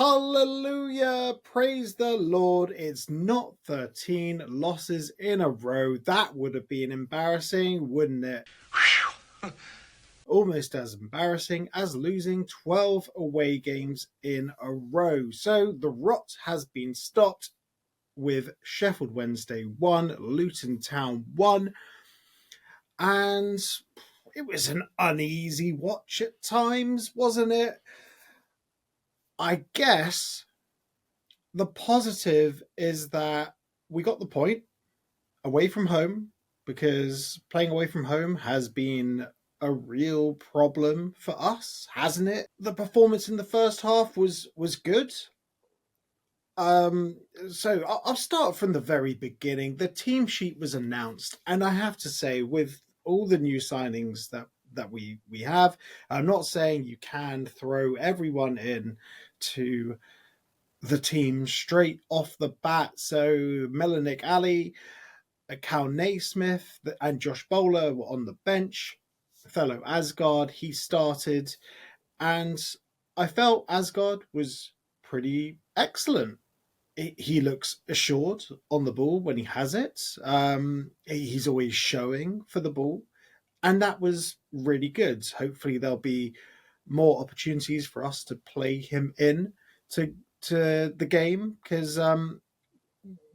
Hallelujah! Praise the Lord. It's not 13 losses in a row. That would have been embarrassing, wouldn't it? Almost as embarrassing as losing 12 away games in a row. So the rot has been stopped with Sheffield Wednesday 1, Luton Town 1. And it was an uneasy watch at times, wasn't it? I guess the positive is that we got the point away from home, because playing away from home has been a real problem for us, hasn't it? The performance in the first half was good. So I'll start from the very beginning. The team sheet was announced, and I have to say, with all the new signings that we have, I'm not saying you can throw everyone in to the team straight off the bat. So Melanik Ali, Cal Naismith, and Josh Bowler were on the bench. Fellow Asgard, he started, and I felt Asgard was pretty excellent. He looks assured on the ball when he has it. He's always showing for the ball, and that was really good. Hopefully, there'll be more opportunities for us to play him in to the game, because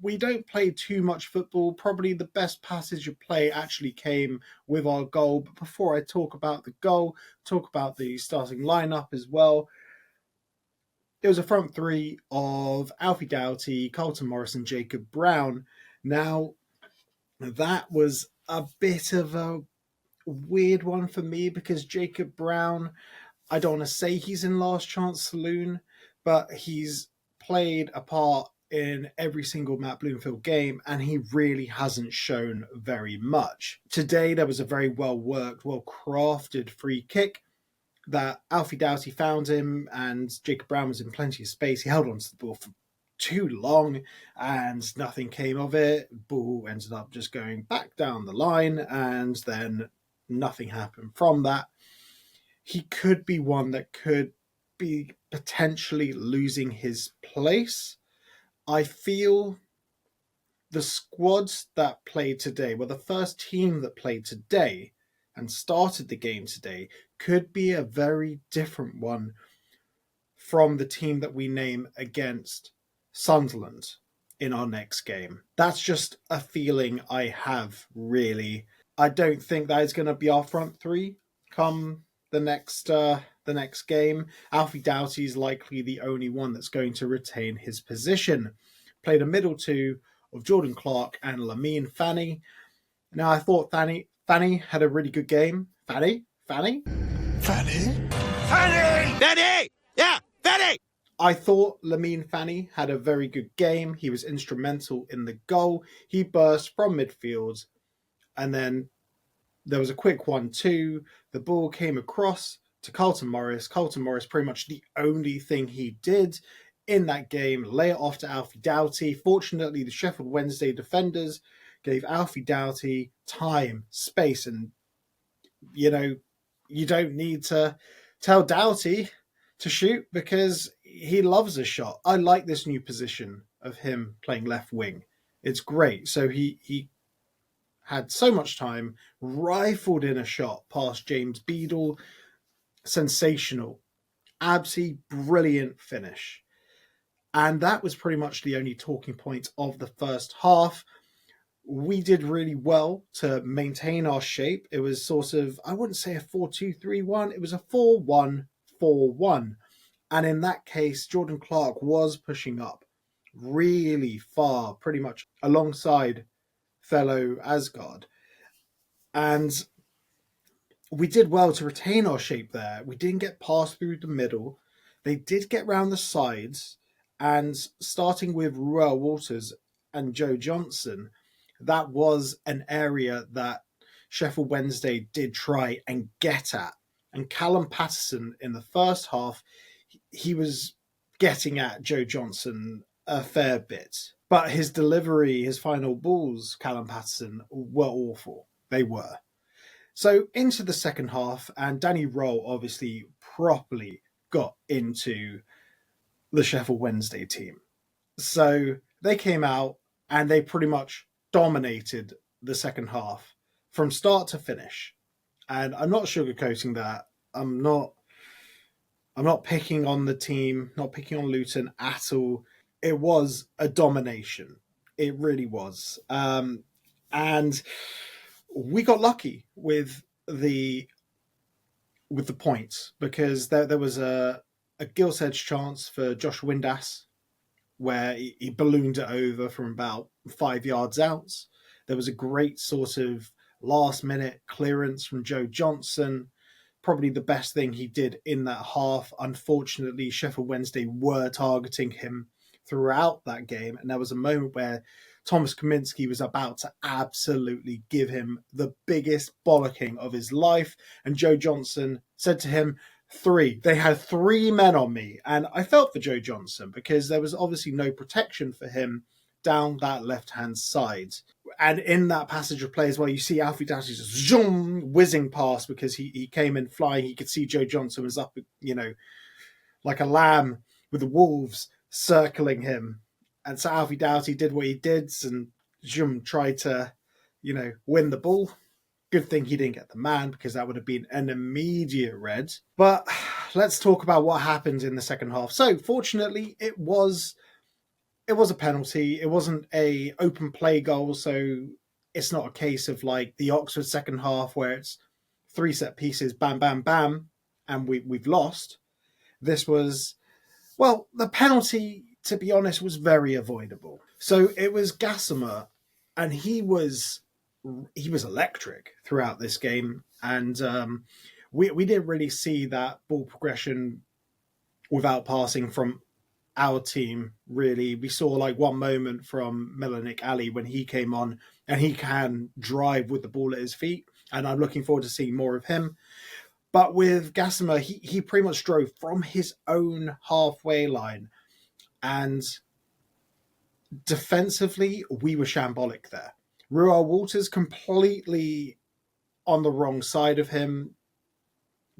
we don't play too much football. Probably the best passage of play actually came with our goal. But before I talk about the goal, talk about the starting lineup as well. It was a front three of Alfie Doughty, Carlton Morris, and Jacob Brown. Now, that was a bit of a weird one for me, because Jacob Brown, I don't want to say he's in last chance saloon, but he's played a part in every single Matt Bloomfield game, and he really hasn't shown very much. Today, there was a very well-worked, well-crafted free kick that Alfie Doughty found him, and Jacob Brown was in plenty of space. He held onto the ball for too long, and nothing came of it. Ball ended up just going back down the line, and then nothing happened from that. He could be one that could be potentially losing his place. I feel the squads that played today, well, the first team that played today and started the game today, could be a very different one from the team that we name against Sunderland in our next game. That's just a feeling I have, really. I don't think that is going to be our front three come the next game. Alfie Doughty is likely the only one that's going to retain his position. Played a middle two of Jordan Clark and Lamine Fanny. Now, I thought Fanny had a really good game. Fanny? Yeah, Fanny! I thought Lamine Fanny had a very good game. He was instrumental in the goal. He burst from midfield, and then there was a quick 1-2. The ball came across to Carlton Morris. Carlton Morris, pretty much the only thing he did in that game, lay it off to Alfie Doughty. Fortunately, the Sheffield Wednesday defenders gave Alfie Doughty time, space, and, you don't need to tell Doughty to shoot, because he loves a shot. I like this new position of him playing left wing. It's great. So he had so much time, rifled in a shot past James Beadle. Sensational. Absolutely brilliant finish. And that was pretty much the only talking point of the first half. We did really well to maintain our shape. It was sort of, I wouldn't say a 4-2-3-1. It was a 4-1-4-1. And in that case, Jordan Clark was pushing up really far, pretty much alongside fellow Asgard. And we did well to retain our shape there. We didn't get passed through the middle. They did get round the sides. And starting with Ruel Walters and Joe Johnson, that was an area that Sheffield Wednesday did try and get at. And Callum Patterson in the first half, he was getting at Joe Johnson a fair bit. But his delivery, his final balls, Callum Patterson, were awful. They were. So into the second half, and Danny Rowe obviously properly got into the Sheffield Wednesday team. So they came out and they pretty much dominated the second half from start to finish. And I'm not sugarcoating that. I'm not I'm not picking on the team, not picking on Luton at all. It was a domination. It really was. And we got lucky the with the points because there was a gilt edge chance for Josh Windass where he ballooned it over from about 5 yards out. There was a great sort of last minute clearance from Joe Johnson, probably the best thing he did in that half. Unfortunately, Sheffield Wednesday were targeting him throughout that game, and there was a moment where Thomas Kaminsky was about to absolutely give him the biggest bollocking of his life, and Joe Johnson said to him, three. They had three men on me, and I felt for Joe Johnson because there was obviously no protection for him down that left-hand side. And in that passage of play as well, you see Alfie Doughty just zoom, whizzing past because he came in flying. He could see Joe Johnson was up, like a lamb with the wolves circling him. And so Alfie Doughty did what he did and zoom tried to, win the ball. Good thing he didn't get the man because that would have been an immediate red. But let's talk about what happened in the second half. So fortunately, it was a penalty. It wasn't a open play goal, so it's not a case of like the Oxford second half where it's three set pieces, bam, bam, bam, and we've lost. This was, well, the penalty, to be honest, was very avoidable. So it was Gassimer, and he was electric throughout this game, and we didn't really see that ball progression without passing from our team. Really, we saw like one moment from Milanik Ali when he came on, and he can drive with the ball at his feet, and I'm looking forward to seeing more of him. But with Gassimer, he pretty much drove from his own halfway line, and defensively we were shambolic there. Ruel Walters completely on the wrong side of him.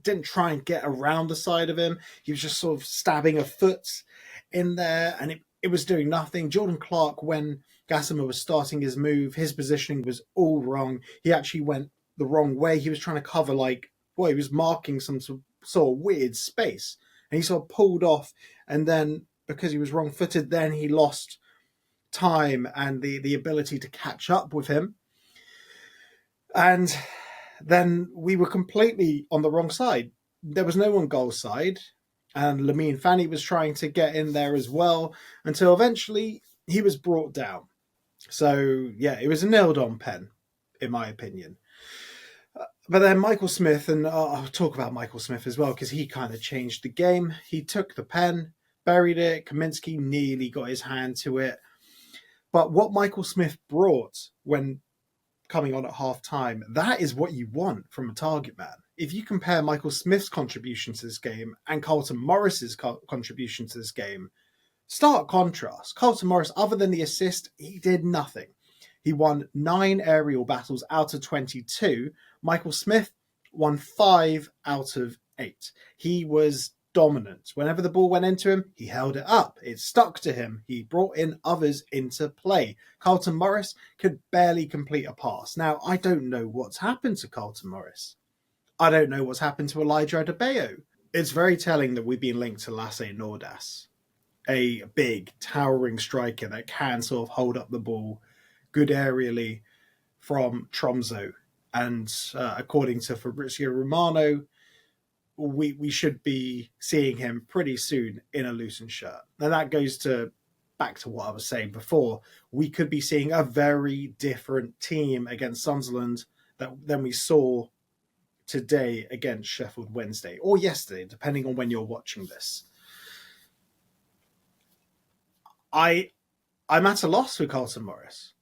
Didn't try and get around the side of him. He was just sort of stabbing a foot in there, and it was doing nothing. Jordan Clark, when Gassimer was starting his move, his positioning was all wrong. He actually went the wrong way. He was trying to cover he was marking some sort of weird space, and he sort of pulled off. And then because he was wrong-footed, then he lost time and the ability to catch up with him. And then we were completely on the wrong side. There was no one goal side, and Lamine Fanny was trying to get in there as well until eventually he was brought down. So, yeah, it was a nailed-on pen, in my opinion. But then Michael Smith, and I'll talk about Michael Smith as well because he kind of changed the game. He took the pen, buried it. Kaminsky nearly got his hand to it. But what Michael Smith brought when coming on at half time, that is what you want from a target man. If you compare Michael Smith's contribution to this game and Carlton Morris's contribution to this game, stark contrast. Carlton Morris, other than the assist, he did nothing. He won 9 aerial battles out of 22. Michael Smith won 5 out of 8. He was dominant. Whenever the ball went into him, he held it up. It stuck to him. He brought in others into play. Carlton Morris could barely complete a pass. Now, I don't know what's happened to Carlton Morris. I don't know what's happened to Elijah Adebayo. It's very telling that we've been linked to Lasse Nordas, a big, towering striker that can sort of hold up the ball good aerially from Tromsø. And according to Fabrizio Romano, we should be seeing him pretty soon in a Luton shirt. And that goes back to what I was saying before. We could be seeing a very different team against Sunderland than we saw today against Sheffield Wednesday, or yesterday, depending on when you're watching this. I'm at a loss with Carlton Morris.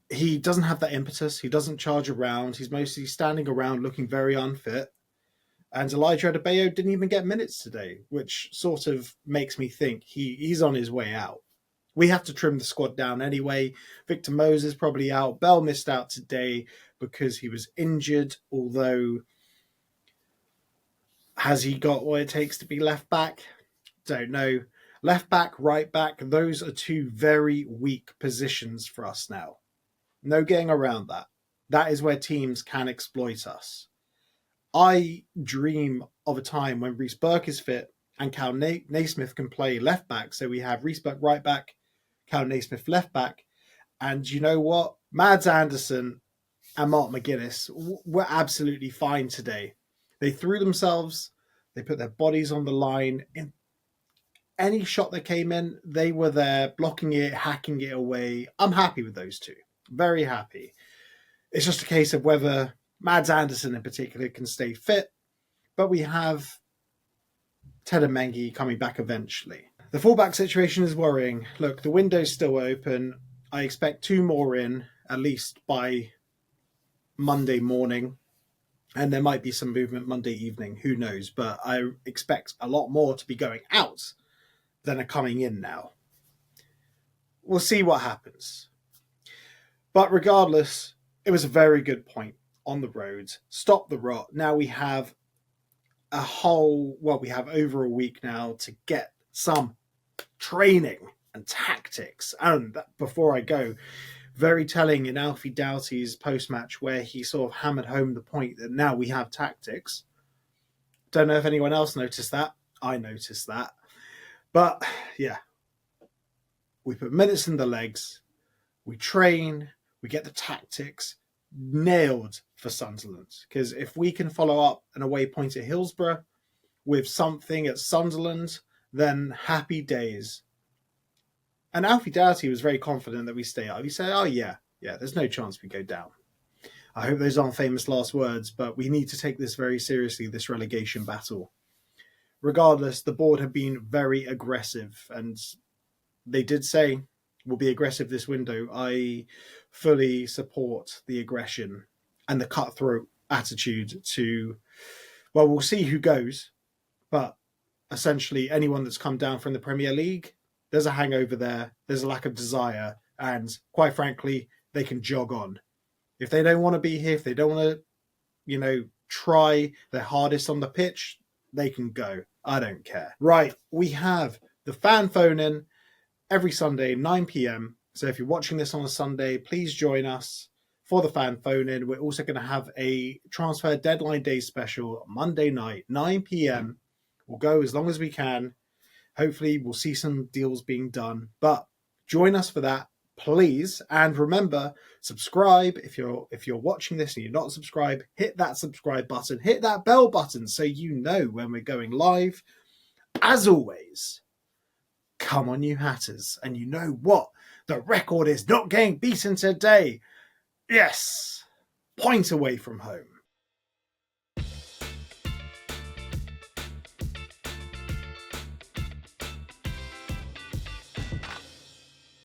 He doesn't have that impetus. He doesn't charge around. He's mostly standing around looking very unfit. And Elijah Adebayo didn't even get minutes today, which sort of makes me think he's on his way out. We have to trim the squad down anyway. Victor Moses probably out. Bell missed out today because he was injured, although has he got what it takes to be left back? Don't know. Left back, right back, those are two very weak positions for us now. No getting around that. That is where teams can exploit us. I dream of a time when Reece Burke is fit and Cal Naismith can play left back. So we have Reece Burke right back, Cal Naismith left back. And you know what? Mads Anderson and Mark McGuinness were absolutely fine today. They threw themselves, they put their bodies on the line. In any shot that came in, they were there blocking it, hacking it away. I'm happy with those two. Very happy. It's just a case of whether Mads Anderson in particular can stay fit, but we have Tedamengi coming back eventually. The fullback situation is worrying. Look, the window's still open. I expect 2 more in, at least by Monday morning. And there might be some movement Monday evening, who knows. But I expect a lot more to be going out than are coming in now. We'll see what happens. But regardless, it was a very good point on the roads. Stop the rot. Now we have we have over a week now to get some training and tactics. And before I go, very telling in Alfie Doughty's post-match where he sort of hammered home the point that now we have tactics. Don't know if anyone else noticed that. I noticed that. But yeah, we put minutes in the legs, we train, we get the tactics nailed for Sunderland. Because if we can follow up an away point at Hillsborough with something at Sunderland, then happy days. And Alfie Doughty was very confident that we stay up. He said, oh yeah, there's no chance we go down. I hope those aren't famous last words, but we need to take this very seriously, this relegation battle. Regardless, the board have been very aggressive, and they did say we'll be aggressive this window. I fully support the aggression and the cutthroat attitude to, well, we'll see who goes, but essentially anyone that's come down from the Premier League, there's a hangover there, there's a lack of desire, and quite frankly, they can jog on. If they don't want to be here, if they don't want to, try their hardest on the pitch, they can go. I don't care. Right, we have the fan phone-in every Sunday, 9 p.m. So if you're watching this on a Sunday, please join us for the fan phone-in. We're also going to have a transfer deadline day special Monday night, 9 p.m. We'll go as long as we can. Hopefully we'll see some deals being done. But join us for that, please. And remember, subscribe. If you're watching this and you're not subscribed, hit that subscribe button, hit that bell button so you know when we're going live. As always, come on, you Hatters. And you know what? The record is not getting beaten today. Yes, point away from home.